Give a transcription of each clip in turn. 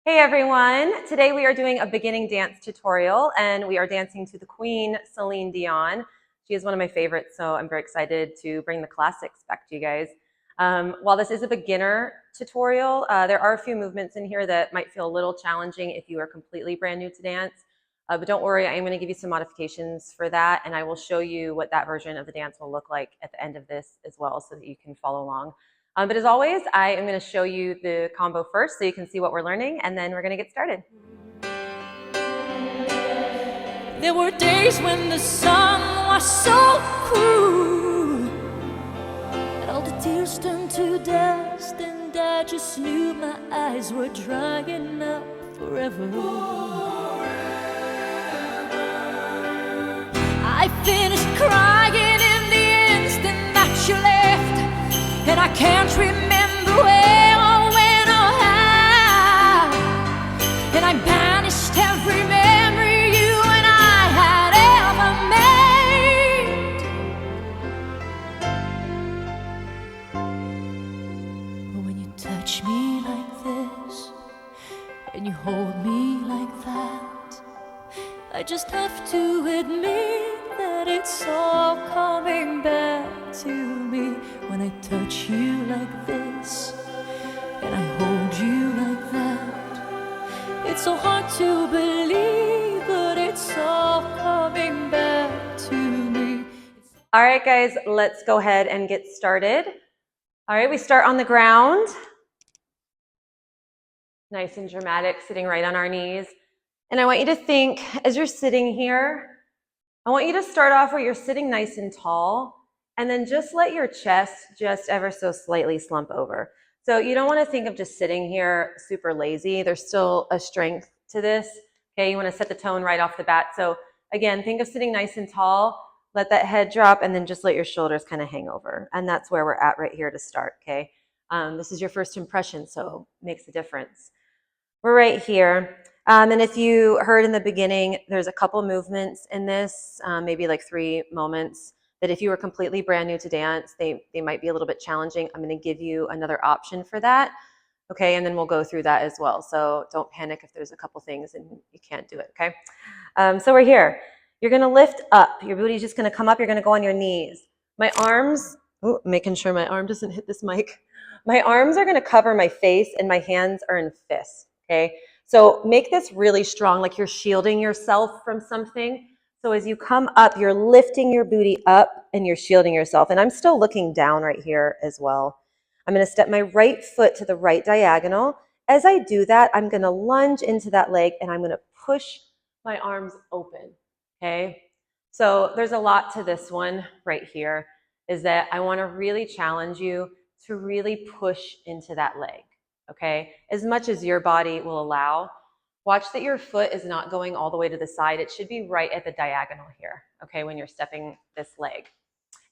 Hey everyone, today we are doing a beginning dance tutorial and we are dancing to the Queen, Celine Dion. She is one of my favorites, so I'm very excited to bring the classics back to you guys. While this is a beginner tutorial, there are a few movements in here that might feel a little challenging if you are completely brand new to dance. But don't worry, I am going to give you some modifications for that, and I will show you what that version of the dance will look like at the end of this as well so that you can follow along. But as always, I am going to show you the combo first so you can see what we're learning, and then we're going to get started. There were days when the sun was so cruel, and all the tears turned to dust, and I just knew my eyes were drying up forever. I finished crying in the instant that you left, and I can't remember where or when or how, and I banished every memory you and I had ever made. But when you touch me like this, and you hold me like that, I just have to admit that it's all coming back to me. When I touch you like this, and I hold you like that, it's so hard to believe, but it's all coming back to me. All right, guys, let's go ahead and get started. All right, we start on the ground. Nice and dramatic, sitting right on our knees. And I want you to think, as you're sitting here, I want you to start off where you're sitting nice and tall, and then just let your chest just ever so slightly slump over. So you don't want to think of just sitting here super lazy. There's still a strength to this. Okay, you want to set the tone right off the bat. So again, think of sitting nice and tall, let that head drop, and then just let your shoulders kind of hang over. And that's where we're at right here to start, okay? This is your first impression, so it makes a difference. We're right here. And if you heard in the beginning, there's a couple movements in this, maybe like 3 moments, that if you were completely brand new to dance, they might be a little bit challenging. I'm going to give you another option for that. Okay, and then we'll go through that as well. So don't panic if there's a couple things and you can't do it, okay? So we're here. You're going to lift up. Your booty's just going to come up. You're going to go on your knees. My arms, making sure my arm doesn't hit this mic. My arms are going to cover my face and my hands are in fists, okay? So make this really strong, like you're shielding yourself from something. So as you come up, you're lifting your booty up and you're shielding yourself. And I'm still looking down right here as well. I'm going to step my right foot to the right diagonal. As I do that, I'm going to lunge into that leg and I'm going to push my arms open, okay? So there's a lot to this one right here, is that I want to really challenge you to really push into that leg. Okay, as much as your body will allow. Watch that your foot is not going all the way to the side. It should be right at the diagonal here, okay, when you're stepping this leg.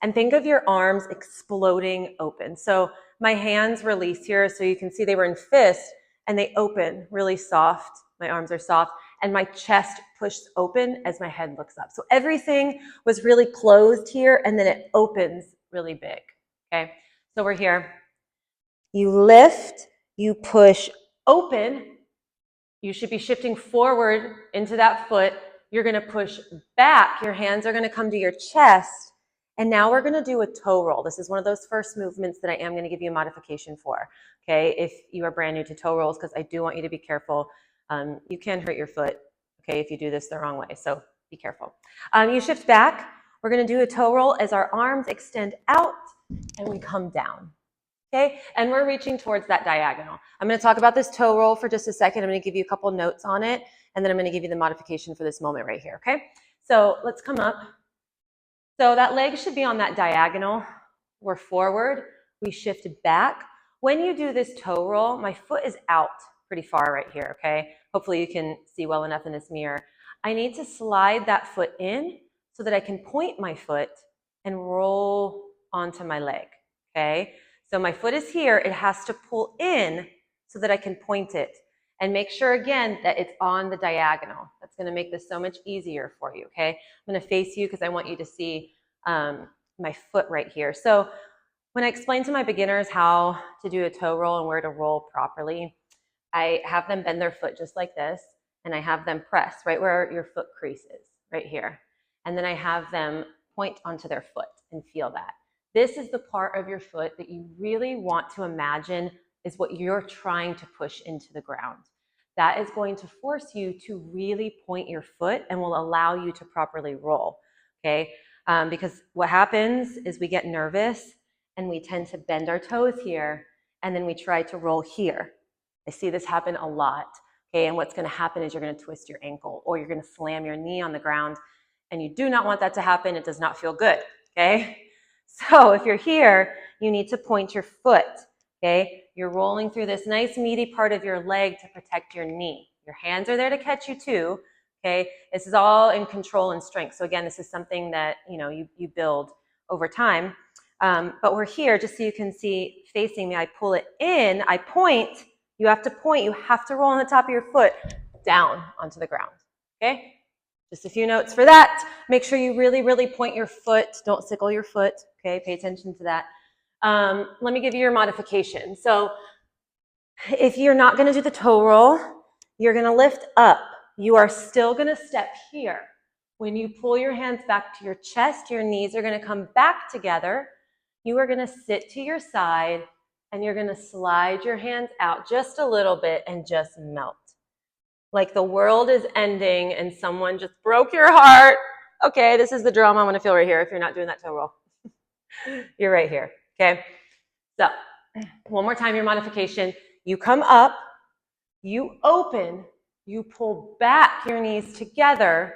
And think of your arms exploding open. So my hands release here, so you can see they were in fist, and they open really soft. My arms are soft, and my chest pushes open as my head looks up. So everything was really closed here, and then it opens really big, okay? So we're here. You lift, you push open. You should be shifting forward into that foot. You're going to push back. Your hands are going to come to your chest. And now we're going to do a toe roll. This is one of those first movements that I am going to give you a modification for. Okay, if you are brand new to toe rolls, because I do want you to be careful. You can hurt your foot, okay, if you do this the wrong way. So be careful. You shift back. We're going to do a toe roll as our arms extend out and we come down. Okay, and we're reaching towards that diagonal. I'm going to talk about this toe roll for just a second. I'm going to give you a couple notes on it, and then I'm going to give you the modification for this moment right here, okay? So let's come up. So that leg should be on that diagonal. We're forward. We shift back. When you do this toe roll, my foot is out pretty far right here, okay? Hopefully you can see well enough in this mirror. I need to slide that foot in so that I can point my foot and roll onto my leg, okay? So my foot is here. It has to pull in so that I can point it. And make sure, again, that it's on the diagonal. That's going to make this so much easier for you, okay? I'm going to face you because I want you to see my foot right here. So when I explain to my beginners how to do a toe roll and where to roll properly, I have them bend their foot just like this, and I have them press right where your foot crease is, right here. And then I have them point onto their foot and feel that. This is the part of your foot that you really want to imagine is what you're trying to push into the ground. That is going to force you to really point your foot and will allow you to properly roll, okay? Because what happens is we get nervous and we tend to bend our toes here, and then we try to roll here. I see this happen a lot, okay? And what's gonna happen is you're gonna twist your ankle or you're gonna slam your knee on the ground, and you do not want that to happen. It does not feel good, okay? So if you're here, you need to point your foot, okay? You're rolling through this nice meaty part of your leg to protect your knee. Your hands are there to catch you too, okay? This is all in control and strength. So again, this is something that you build over time. But we're here just so you can see facing me. I pull it in, I point. You have to point. You have to roll on the top of your foot down onto the ground, okay? Just a few notes for that. Make sure you really, really point your foot. Don't sickle your foot, okay? Pay attention to that. Let me give you your modification. So if you're not going to do the toe roll, you're going to lift up. You are still going to step here. When you pull your hands back to your chest, your knees are going to come back together. You are going to sit to your side, and you're going to slide your hands out just a little bit and just melt. Like the world is ending and someone just broke your heart. Okay, this is the drama I'm going to feel right here if you're not doing that toe roll. You're right here, okay? So one more time, your modification. You come up, you open, you pull back your knees together,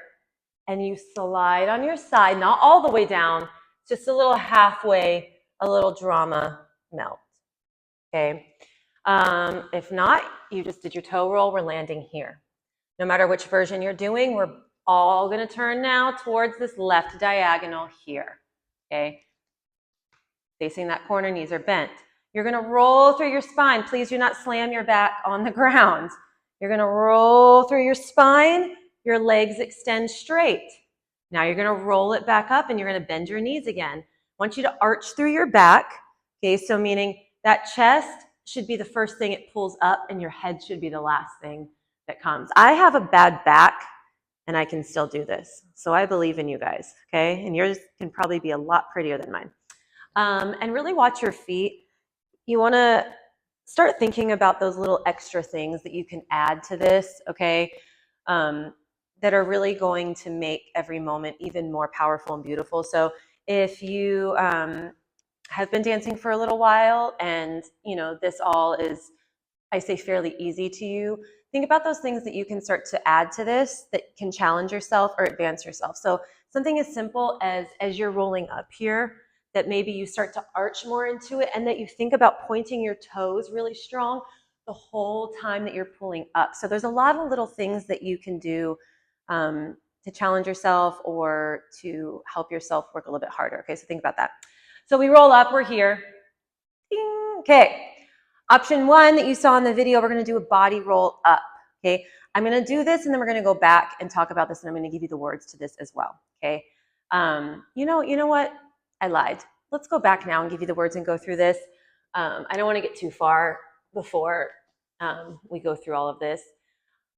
and you slide on your side, not all the way down, just a little halfway, a little drama melt, okay? If not, you just did your toe roll, we're landing here. No matter which version you're doing, we're all gonna turn now towards this left diagonal here, okay? Facing that corner, knees are bent. You're gonna roll through your spine. Please do not slam your back on the ground. You're gonna roll through your spine, your legs extend straight. Now you're gonna roll it back up and you're gonna bend your knees again. I want you to arch through your back, okay? So meaning that chest should be the first thing it pulls up and your head should be the last thing that comes. I have a bad back and I can still do this. So I believe in you guys, okay? And yours can probably be a lot prettier than mine. And really watch your feet. You wanna start thinking about those little extra things that you can add to this, okay? That are really going to make every moment even more powerful and beautiful. So if you have been dancing for a little while and this all is, I say, fairly easy to you, think about those things that you can start to add to this that can challenge yourself or advance yourself. So something as simple as you're rolling up here, that maybe you start to arch more into it and that you think about pointing your toes really strong the whole time that you're pulling up. So there's a lot of little things that you can do to challenge yourself or to help yourself work a little bit harder. Okay, so think about that. So we roll up, we're here. Ding. Okay. Option one that you saw in the video, we're going to do a body roll up, okay? I'm going to do this and then we're going to go back and talk about this and I'm going to give you the words to this as well, okay? You know what? I lied. Let's go back now and give you the words and go through this. I don't want to get too far before we go through all of this.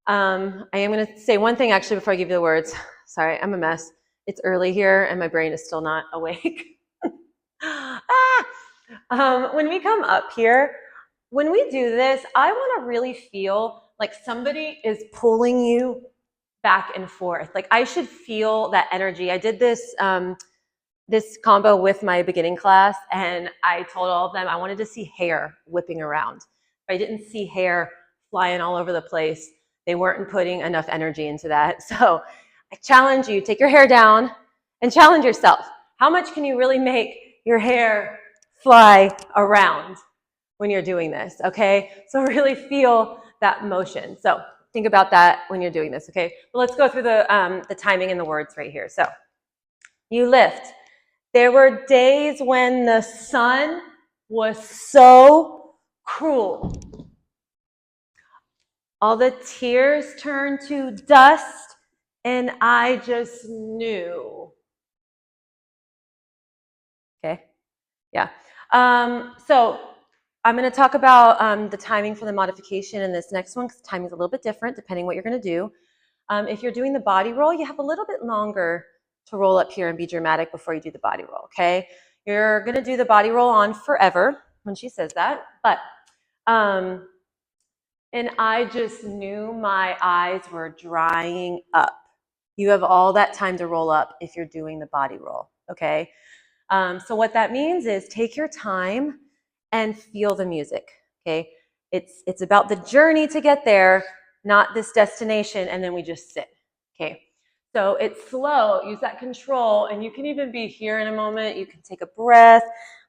I am going to say one thing actually before I give you the words. Sorry, I'm a mess. It's early here and my brain is still not awake. When we come up here, when we do this, I want to really feel like somebody is pulling you back and forth. Like I should feel that energy. I did this this combo with my beginning class and I told all of them I wanted to see hair whipping around. If I didn't see hair flying all over the place, they weren't putting enough energy into that. So I challenge you, take your hair down and challenge yourself. How much can you really make your hair fly around when you're doing this, okay? So really feel that motion. So think about that when you're doing this, okay? Well, let's go through the timing and the words right here. So you lift. There were days when the sun was so cruel. All the tears turned to dust and I just knew. Okay, yeah. So I'm going to talk about the timing for the modification in this next one because timing is a little bit different depending what you're going to do. If you're doing the body roll, you have a little bit longer to roll up here and be dramatic before you do the body roll, okay? You're going to do the body roll on forever when she says that, but, and I just knew my eyes were drying up. You have all that time to roll up if you're doing the body roll, okay? So what that means is take your time and feel the music, okay? It's about the journey to get there, not this destination, and then we just sit, okay? So it's slow, use that control, and you can even be here in a moment, you can take a breath,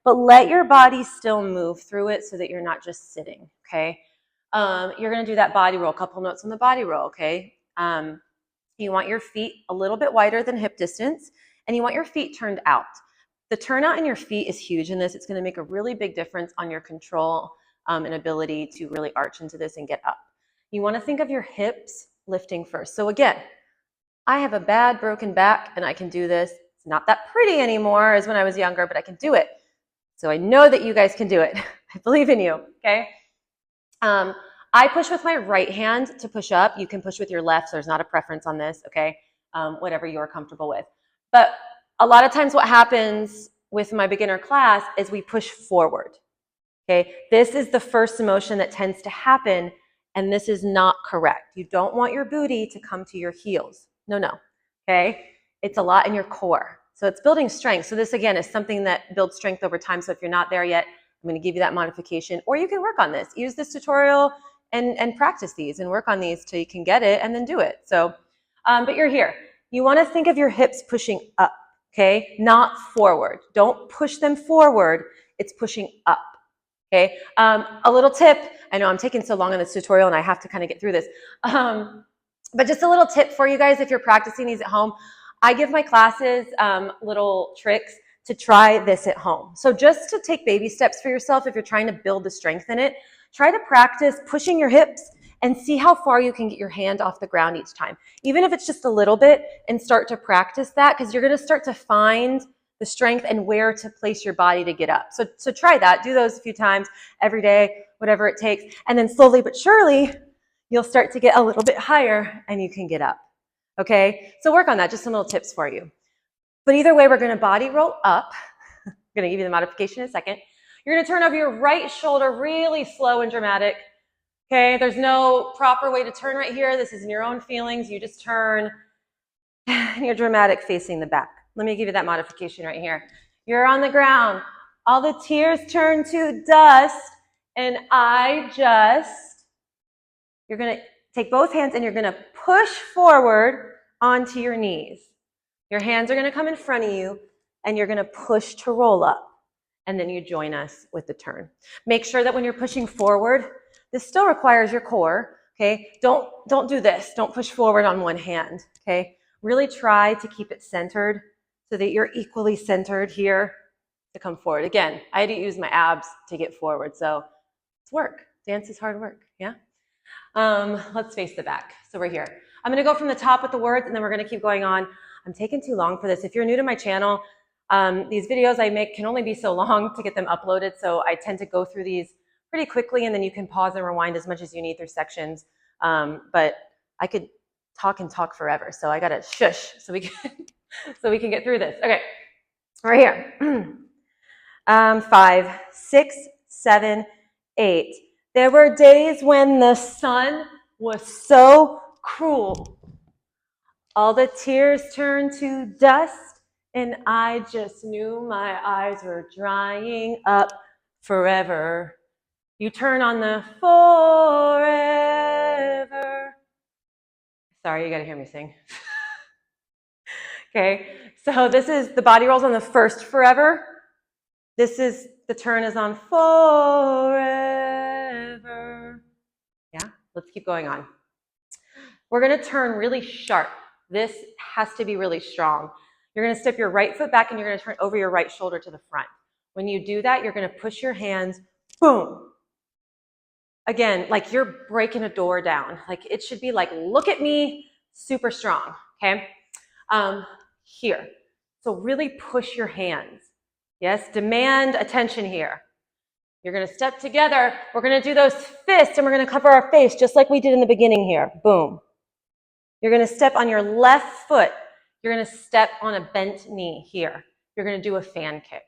but let your body still move through it so that you're not just sitting, okay? You're gonna do that body roll, a couple notes on the body roll, okay? You want your feet a little bit wider than hip distance, and you want your feet turned out. The turnout in your feet is huge in this. It's going to make a really big difference on your control and ability to really arch into this and get up. You want to think of your hips lifting first. So again, I have a bad broken back and I can do this. It's not that pretty anymore as when I was younger, but I can do it. So I know that you guys can do it. I believe in you, okay? I push with my right hand to push up. You can push with your left, so there's not a preference on this, okay? Whatever you're comfortable with. But a lot of times what happens with my beginner class is we push forward, okay? This is the first motion that tends to happen, and this is not correct. You don't want your booty to come to your heels. No, okay? It's a lot in your core. So it's building strength. So this, again, is something that builds strength over time. So if you're not there yet, I'm going to give you that modification, or you can work on this. Use this tutorial and practice these and work on these till you can get it and then do it. So, but you're here. You want to think of your hips pushing up, okay? Not forward. Don't push them forward. It's pushing up, okay? A little tip. I know I'm taking so long on this tutorial and I have to kind of get through this. But just a little tip for you guys if you're practicing these at home. I give my classes little tricks to try this at home. So just to take baby steps for yourself, if you're trying to build the strength in it, try to practice pushing your hips and see how far you can get your hand off the ground each time. Even if it's just a little bit, and start to practice that because you're gonna start to find the strength and where to place your body to get up. So try that, do those a few times every day, whatever it takes. And then slowly but surely, you'll start to get a little bit higher and you can get up, okay? So work on that, just some little tips for you. But either way, we're gonna body roll up. I'm gonna give you the modification in a second. You're gonna turn over your right shoulder really slow and dramatic. Okay, there's no proper way to turn right here. This is in your own feelings. You just turn and you're dramatic facing the back. Let me give you that modification right here. You're on the ground. All the tears turn to dust and you're gonna take both hands and you're gonna push forward onto your knees. Your hands are gonna come in front of you and you're gonna push to roll up. And then you join us with the turn. Make sure that when you're pushing forward, this still requires your core, okay? Don't do this. Don't push forward on one hand, okay? Really try to keep it centered so that you're equally centered here to come forward. Again, I had to use my abs to get forward, so it's work. Dance is hard work, yeah? Let's face the back. So we're here. I'm gonna go from the top with the words and then we're gonna keep going on. I'm taking too long for this. If you're new to my channel, these videos I make can only be so long to get them uploaded, so I tend to go through these pretty quickly and then you can pause and rewind as much as you need through sections. But I could talk and talk forever, so I gotta shush so we can get through this. Okay, right here. 5, 6, 7, 8. There were days when the sun was so cruel. All the tears turned to dust. And I just knew my eyes were drying up forever. You turn on the forever. Sorry, you gotta hear me sing. Okay, so this is the body rolls on the first forever. This is, the turn is on forever. Yeah, let's keep going on. We're gonna turn really sharp. This has to be really strong. You're gonna step your right foot back and you're gonna turn over your right shoulder to the front. When you do that, you're gonna push your hands, boom. Again, like you're breaking a door down. Like it should be like, look at me, super strong, okay? Here. So really push your hands. Yes, demand attention here. You're going to step together. We're going to do those fists, and we're going to cover our face just like we did in the beginning here. Boom. You're going to step on your left foot. You're going to step on a bent knee here. You're going to do a fan kick.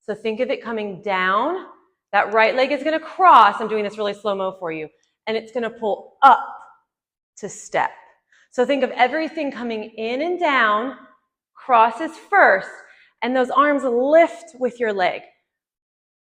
So think of it coming down. That right leg is going to cross. I'm doing this really slow-mo for you. And it's going to pull up to step. So think of everything coming in and down, crosses first, and those arms lift with your leg.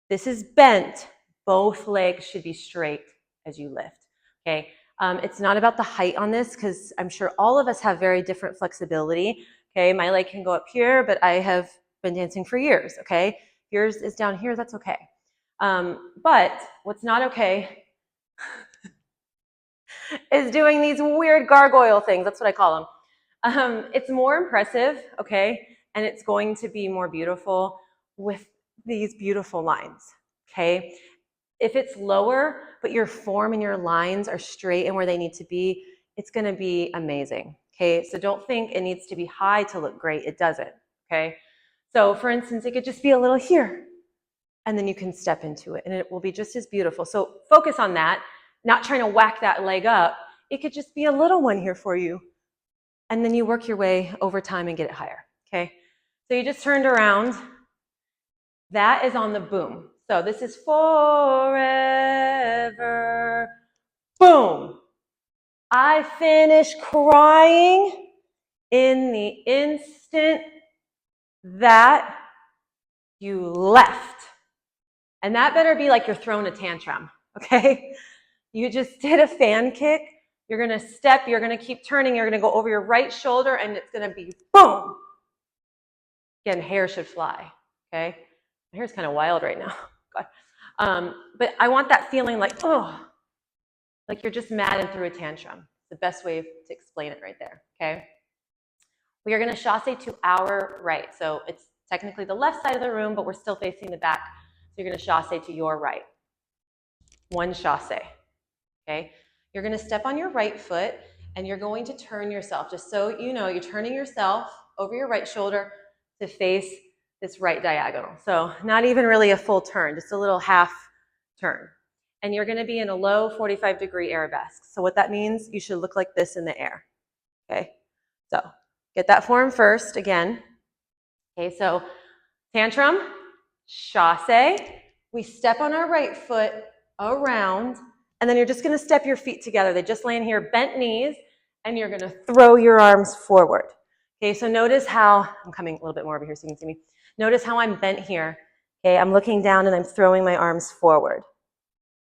This is bent. Both legs should be straight as you lift, okay? It's not about the height on this because I'm sure all of us have very different flexibility, okay? My leg can go up here, but I have been dancing for years, okay? Yours is down here, that's okay. But what's not okay is doing these weird gargoyle things. That's what I call them. It's more impressive, okay? And it's going to be more beautiful with these beautiful lines, okay? If it's lower, but your form and your lines are straight and where they need to be, it's going to be amazing, okay? So don't think it needs to be high to look great. It doesn't, okay? So for instance, it could just be a little here, and then you can step into it, and it will be just as beautiful. So focus on that, not trying to whack that leg up. It could just be a little one here for you, and then you work your way over time and get it higher, okay? So you just turned around. That is on the boom. So this is forever. Boom. I finish crying in the instant that you left. And that better be like you're throwing a tantrum, okay? You just did a fan kick. You're going to step. You're going to keep turning. You're going to go over your right shoulder, and it's going to be boom. Again, hair should fly, okay? My hair's kind of wild right now. God. But I want that feeling like, oh, like you're just mad and threw a tantrum. It's the best way to explain it right there, okay? We are going to chasse to our right. So it's technically the left side of the room, but we're still facing the back. So you're going to chasse to your right. One chasse, okay? You're going to step on your right foot, and you're going to turn yourself. Just so you know, you're turning yourself over your right shoulder to face this right diagonal. So not even really a full turn, just a little half turn. And you're going to be in a low 45-degree arabesque. So what that means, you should look like this in the air, okay? So get that form first again. Okay, so tantrum, chasse. We step on our right foot around, and then you're just going to step your feet together. They just land here, bent knees, and you're going to throw your arms forward. Okay, so notice how, I'm coming a little bit more over here so you can see me. Notice how I'm bent here. Okay, I'm looking down and I'm throwing my arms forward.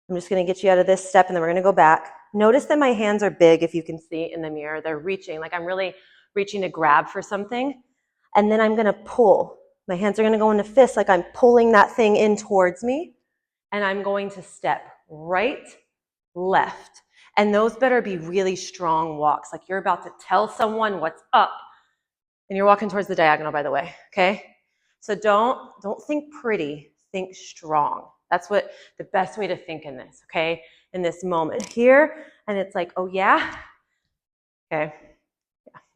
I'm just going to get you out of this step, and then we're going to go back. Notice that my hands are big, if you can see in the mirror. They're reaching, like I'm really reaching to grab for something. And then I'm going to pull. My hands are going to go into fists, like I'm pulling that thing in towards me. And I'm going to step right, left. And those better be really strong walks, like you're about to tell someone what's up. And you're walking towards the diagonal, by the way, okay? So don't think pretty, think strong. That's what the best way to think in this, okay? In this moment here, and it's like, oh yeah? Okay.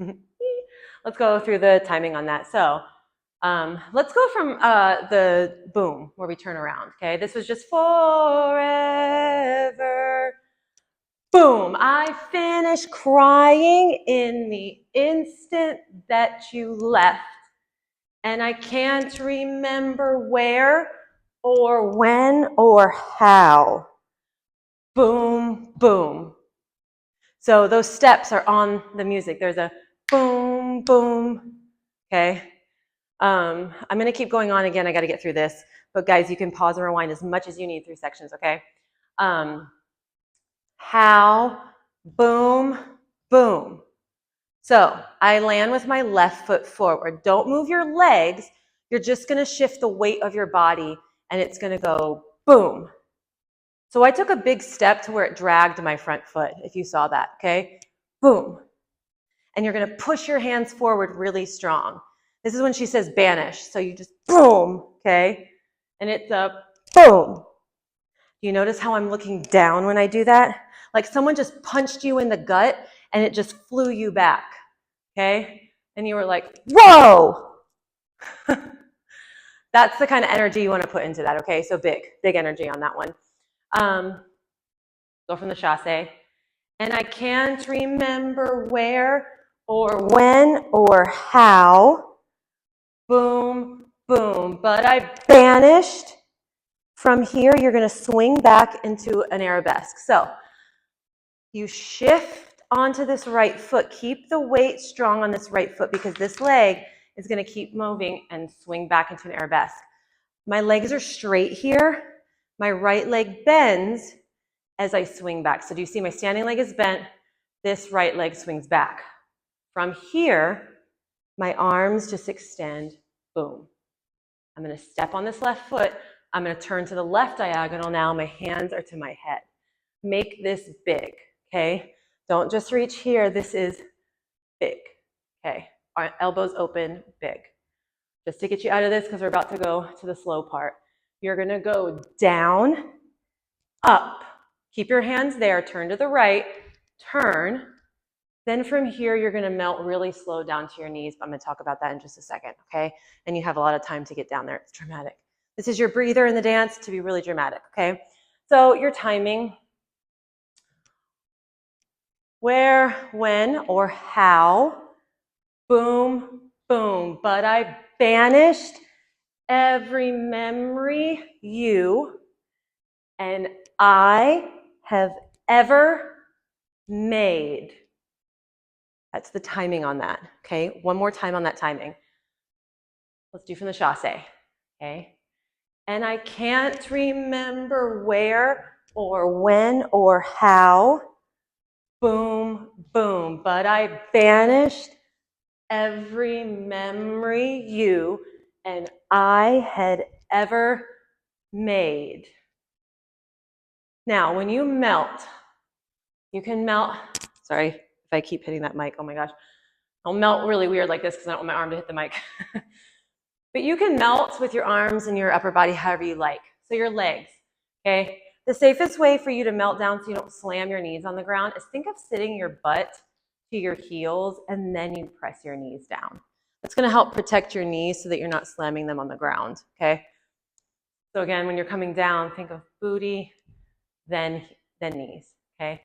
Yeah. Let's go through the timing on that. So let's go from the boom, where we turn around, okay? This was just forever. Boom, I finish crying in the instant that you left. And I can't remember where or when or how. Boom, boom. So those steps are on the music. There's a boom, boom, okay? I'm going to keep going on again. I got to get through this. But guys, you can pause and rewind as much as you need through sections, okay? How, boom, boom. So I land with my left foot forward. Don't move your legs. You're just going to shift the weight of your body, and it's going to go boom. So I took a big step to where it dragged my front foot, if you saw that, okay? Boom. And you're going to push your hands forward really strong. This is when she says banish. So you just boom, okay? And it's a boom. Do you notice how I'm looking down when I do that? Like someone just punched you in the gut and it just flew you back, okay? And you were like, whoa! That's the kind of energy you want to put into that, okay? So big energy on that one. Go from the chasse. And I can't remember where or when or how. Boom, boom. But I banished. From here, you're going to swing back into an arabesque. So you shift onto this right foot. Keep the weight strong on this right foot because this leg is going to keep moving and swing back into an arabesque. My legs are straight here. My right leg bends as I swing back. So do you see my standing leg is bent? This right leg swings back. From here, my arms just extend. Boom. I'm going to step on this left foot. I'm going to turn to the left diagonal now. My hands are to my head. Make this big, okay? Don't just reach here. This is big, okay? Our elbows open, big. Just to get you out of this because we're about to go to the slow part. You're going to go down, up. Keep your hands there. Turn to the right. Turn. Then from here, you're going to melt really slow down to your knees. But I'm going to talk about that in just a second, okay? And you have a lot of time to get down there. It's dramatic. This is your breather in the dance to be really dramatic, okay? So your timing. Where, when, or how. Boom, boom. But I banished every memory you and I have ever made. That's the timing on that, okay? One more time on that timing. Let's do from the chasse, okay? And I can't remember where or when or how. Boom, boom. But I banished every memory you and I had ever made. Now, when you melt, you can melt. Sorry if I keep hitting that mic. Oh my gosh. I'll melt really weird like this because I don't want my arm to hit the mic. But you can melt with your arms and your upper body however you like. So your legs, okay? The safest way for you to melt down so you don't slam your knees on the ground is think of sitting your butt to your heels and then you press your knees down. That's going to help protect your knees so that you're not slamming them on the ground, okay? So again, when you're coming down, think of booty, then knees, okay?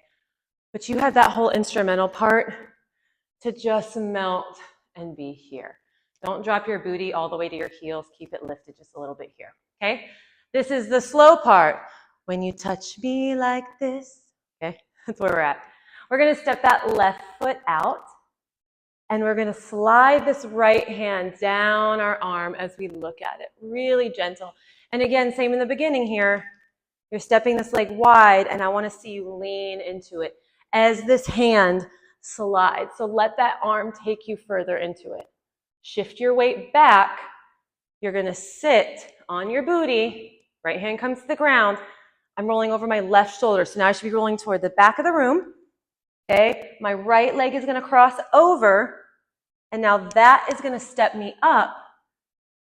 But you have that whole instrumental part to just melt and be here. Don't drop your booty all the way to your heels. Keep it lifted just a little bit here, okay? This is the slow part. When you touch me like this, okay? That's where we're at. We're going to step that left foot out, and we're going to slide this right hand down our arm as we look at it. Really gentle. And again, same in the beginning here. You're stepping this leg wide, and I want to see you lean into it as this hand slides. So let that arm take you further into it. Shift your weight back. You're going to sit on your booty. Right hand comes to the ground. I'm rolling over my left shoulder. So now I should be rolling toward the back of the room. Okay, my right leg is going to cross over. And now that is going to step me up.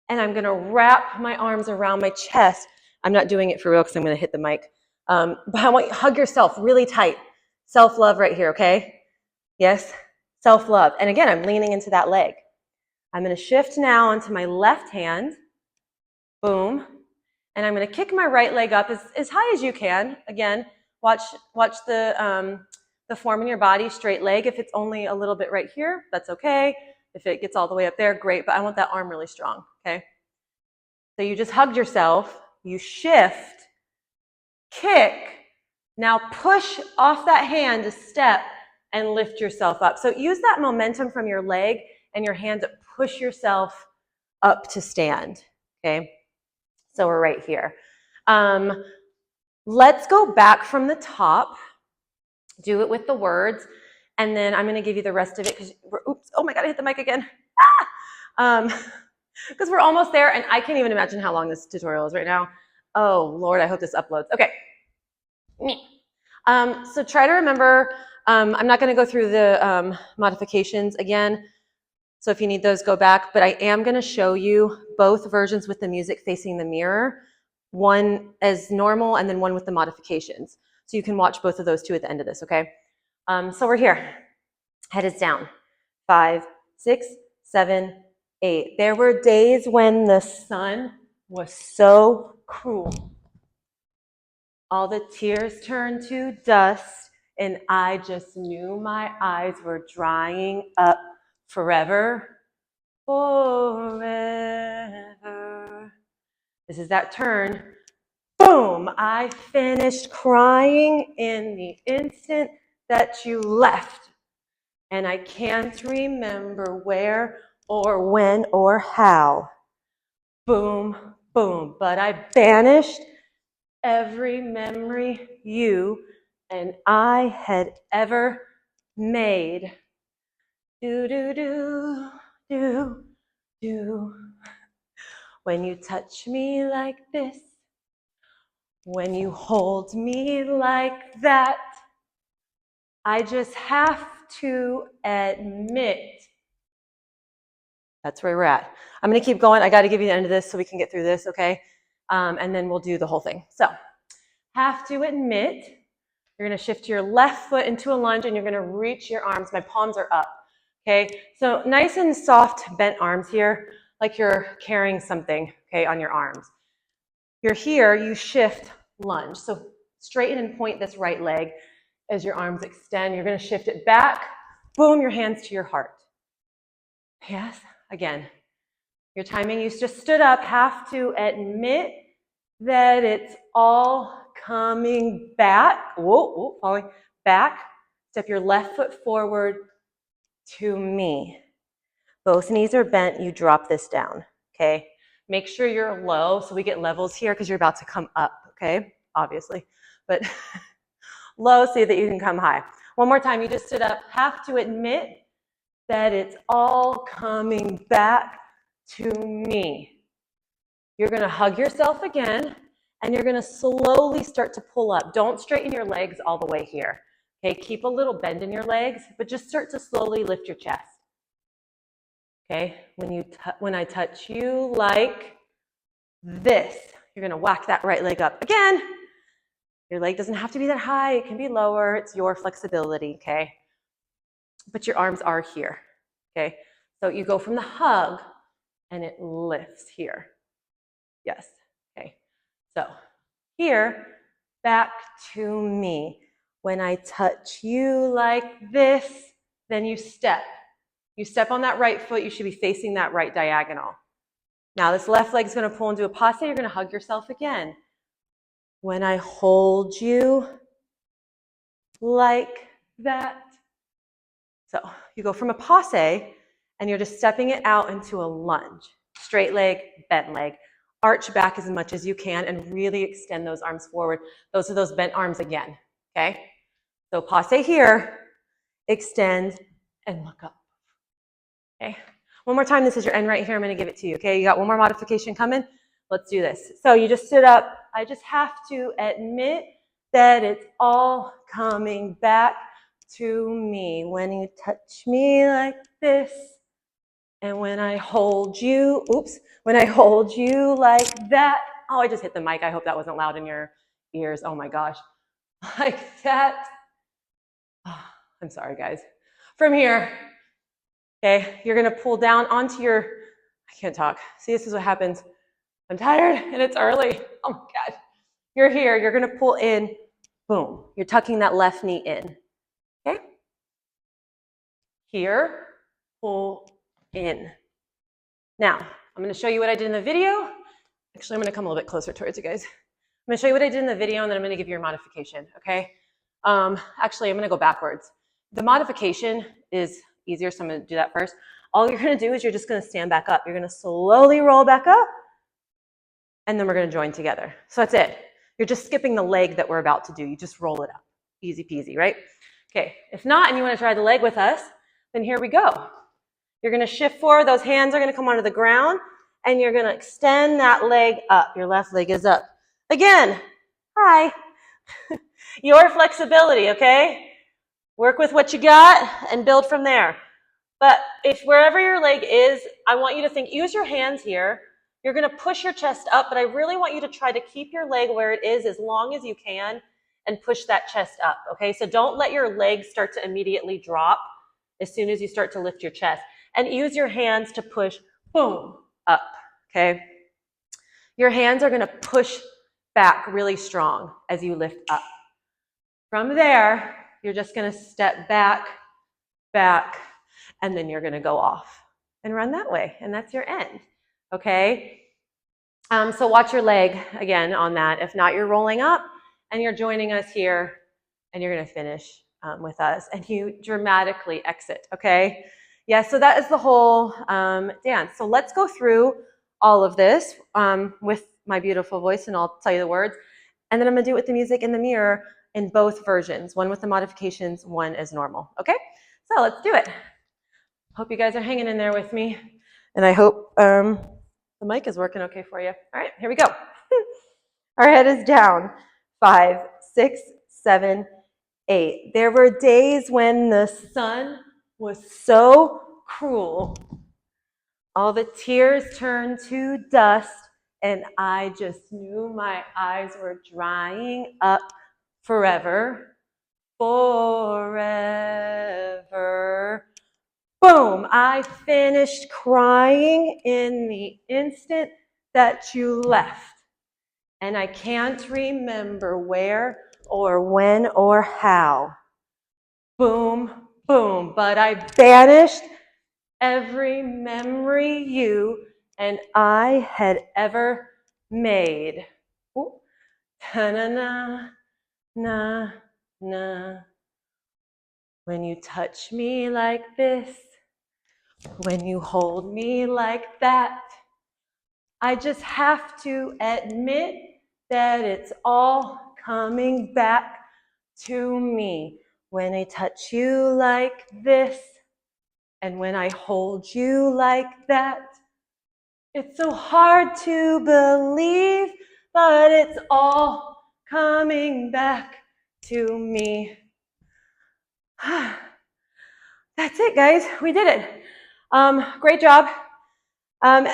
And I'm going to wrap my arms around my chest. I'm not doing it for real because I'm going to hit the mic. But I want you to hug yourself really tight. Self-love right here, okay? Yes, self-love. And again, I'm leaning into that leg. I'm going to shift now onto my left hand. Boom. And I'm going to kick my right leg up as high as you can. Again, watch the form in your body, straight leg. If it's only a little bit right here, that's okay. If it gets all the way up there, great. But I want that arm really strong, okay? So you just hugged yourself. You shift, kick. Now push off that hand to step and lift yourself up. So use that momentum from your leg and your hand to push yourself up to stand, okay? So we're right here. Let's go back from the top. Do it with the words. And then I'm going to give you the rest of it because oops, oh my God, I hit the mic again. Because we're almost there and I can't even imagine how long this tutorial is right now. Oh Lord, I hope this uploads. Okay. So try to remember, I'm not going to go through the modifications again. So if you need those, go back. But I am going to show you both versions with the music facing the mirror, one as normal and then one with the modifications. So you can watch both of those two at the end of this, okay? So we're here. Head is down. 5, 6, 7, 8. There were days when the sun was so cruel. All the tears turned to dust, and I just knew my eyes were drying up forever, forever. This is that turn. Boom! I finished crying in the instant that you left. And I can't remember where or when or how. Boom, boom. But I banished every memory you and I had ever made. Do, do, do, do, do. When you touch me like this, when you hold me like that, I just have to admit. That's where we're at. I'm going to keep going. I got to give you the end of this so we can get through this, okay? And then we'll do the whole thing. So, have to admit, you're going to shift your left foot into a lunge and you're going to reach your arms. My palms are up, okay? So, nice and soft bent arms here, like you're carrying something, okay, on your arms. You're here, you shift lunge. So, straighten and point this right leg as your arms extend. You're going to shift it back. Boom, your hands to your heart. Yes, again. Your timing, you just stood up, have to admit that it's all coming back. Whoa, falling back. Step your left foot forward to me. Both knees are bent, you drop this down, okay? Make sure you're low so we get levels here because you're about to come up, okay? Obviously, but low so that you can come high. One more time, you just stood up, have to admit that it's all coming back to me. You're going to hug yourself again, and you're going to slowly start to pull up. Don't straighten your legs all the way here. Okay, keep a little bend in your legs, but just start to slowly lift your chest. Okay, when I touch you like this, you're going to whack that right leg up again. Your leg doesn't have to be that high. It can be lower. It's your flexibility, okay? But your arms are here, okay? So you go from the hug, and it lifts here. Yes, okay. So here, back to me. When I touch you like this, then you step. You step on that right foot, you should be facing that right diagonal. Now this left leg is going to pull into a passe, you're going to hug yourself again. When I hold you like that. So you go from a passe, and you're just stepping it out into a lunge. Straight leg, bent leg. Arch back as much as you can and really extend those arms forward. Those are those bent arms again, okay? So passe here, extend, and look up, okay? One more time, this is your end right here. I'm gonna give it to you, okay? You got one more modification coming? Let's do this. So you just stood up. I just have to admit that it's all coming back to me. When you touch me like this, and when I hold you, when I hold you like that. Oh, I just hit the mic. I hope that wasn't loud in your ears. Oh my gosh. Like that. Oh, I'm sorry, guys. From here, okay, you're going to pull down onto your, I can't talk. See, this is what happens. I'm tired and it's early. Oh my God. You're here. You're going to pull in. Boom. You're tucking that left knee in. Okay? Here, pull in. Now, I'm going to show you what I did in the video. Actually, I'm going to come a little bit closer towards you guys. I'm going to show you what I did in the video, and then I'm going to give you your modification, okay? Actually, I'm going to go backwards. The modification is easier, so I'm going to do that first. All you're going to do is you're just going to stand back up. You're going to slowly roll back up, and then we're going to join together. So that's it. You're just skipping the leg that we're about to do. You just roll it up. Easy peasy, right? Okay, if not, and you want to try the leg with us, then here we go. You're going to shift forward. Those hands are going to come onto the ground, and you're going to extend that leg up. Your left leg is up. Again, hi. Your flexibility, okay? Work with what you got and build from there. But if wherever your leg is, I want you to think, use your hands here. You're going to push your chest up, but I really want you to try to keep your leg where it is as long as you can and push that chest up, okay? So don't let your legs start to immediately drop as soon as you start to lift your chest. And use your hands to push, boom, up, okay? your hands are going to push back really strong as you lift up. From there, you're just going to step back, back, and then you're going to go off and run that way. And that's your end. Okay? So watch your leg again on that. If not, you're rolling up and you're joining us here and you're going to finish with us. And you dramatically exit. Okay? Yeah, so that is the whole dance. So let's go through all of this with my beautiful voice, and I'll tell you the words. And then I'm going to do it with the music in the mirror in both versions, one with the modifications, one as normal. Okay? So let's do it. Hope you guys are hanging in there with me. And I hope the mic is working okay for you. All right, here we go. Our head is down. 5, 6, 7, 8. There were days when the sun was so cruel. All the tears turned to dust, and I just knew my eyes were drying up forever. Forever. Boom! I finished crying in the instant that you left. And I can't remember where or when or how. Boom, boom. But I banished every memory you and I had ever made. Ooh. Ta-na-na, na, na. When you touch me like this, when you hold me like that, I just have to admit that it's all coming back to me. When I touch you like this, and when I hold you like that, it's so hard to believe, but it's all coming back to me. That's it, guys. We did it. Great job. I'm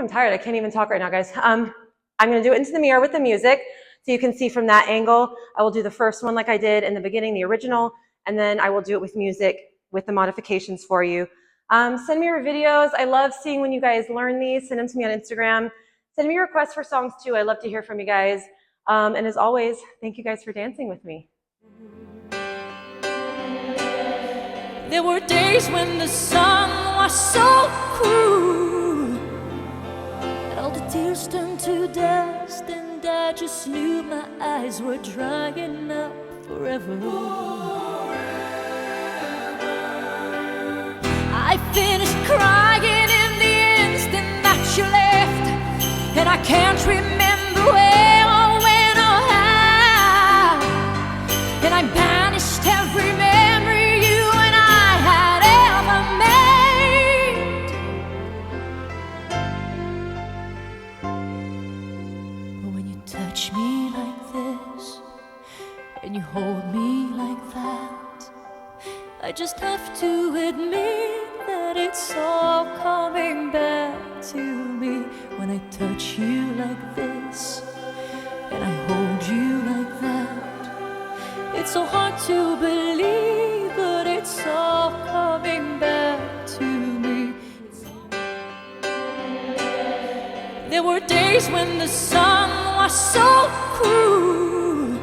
tired. I can't even talk right now, guys. I'm going to do it into the mirror with the music so you can see from that angle. I will do the first one like I did in the beginning, the original, and then I will do it with music with the modifications for you. Send me your videos. I love seeing when you guys learn these. Send them to me on Instagram. Send me requests for songs too. I love to hear from you guys. And as always, thank you guys for dancing with me. There were days when the sun was so cruel, and all the tears turned to dust, and I just knew my eyes were drying up forever. I finished crying in the instant that you left, and I can't remember where or when or how, and I banished every memory you and I had ever made. But when you touch me like this, and you hold me like that, I just have to admit that it's all coming back to me. When I touch you like this, and I hold you like that, it's so hard to believe, but it's all coming back to me. There were days when the sun was so cruel,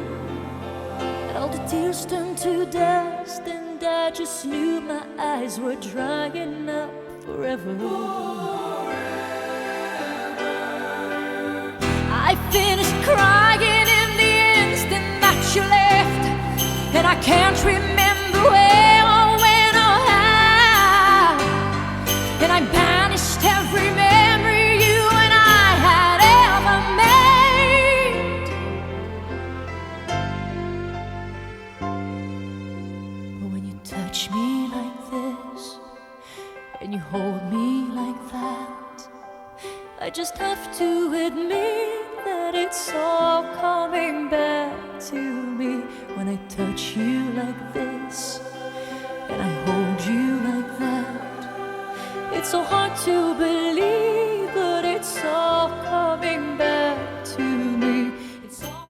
and all the tears turned to dust, and I just knew my eyes were drying up forever. I finished crying in the instant that you left, and I can't remember where or when or how, and I banished every memory you and I had ever made. But when you touch me like this, and you hold me like that, I just have to admit that it's all coming back to me. When I touch you like this,